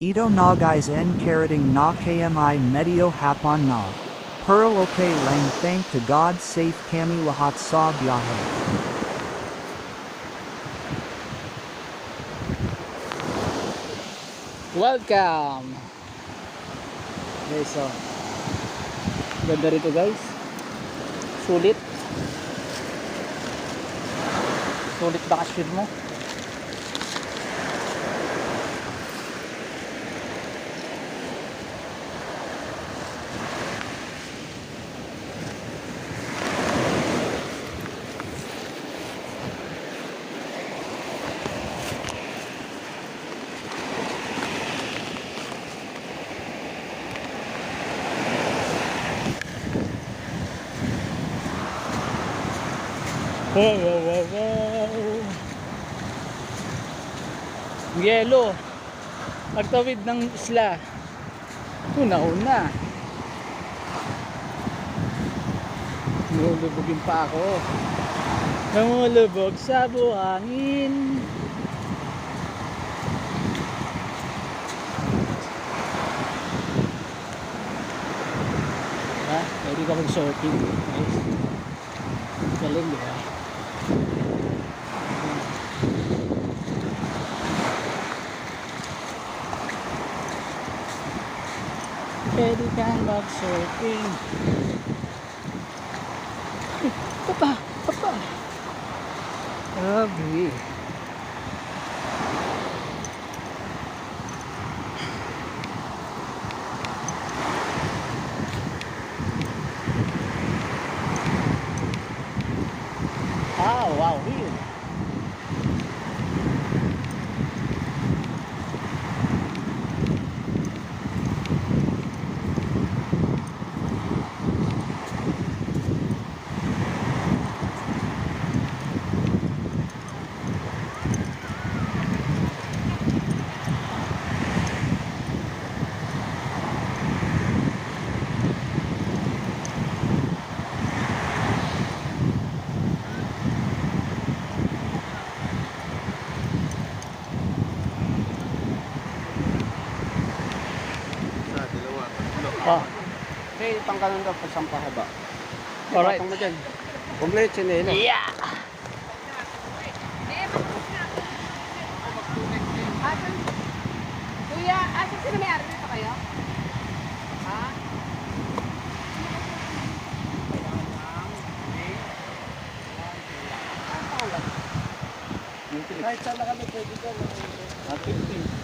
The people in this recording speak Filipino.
Ito na guys en karating na kmi medyo hapon na. Pearl okay lang thank to God safe kami lahat sa biyahe. Welcome! Okay, so ganda rito guys. Sulit. Sulit bakasyon mo. Wow, wow, wow, wow. Yelo. Pagtawid ng isla. Una-una. Nulubugin pa ako. Namulubog sa buhangin. Ha? Pwede ka mag-surfing. Nice. Galing, di ba? Pwede kang mag-surfing. Papa! Papa! Grabe. Ah, wow, weird. Oh, Hey, pangkalan daw, pasampahaba. alright. Patong mo dyan. Huwag na yung tsinela. Yeah! Kuya, sino may-ari dito kayo? Ha? Kahit saan na kami pwede dyan. 15.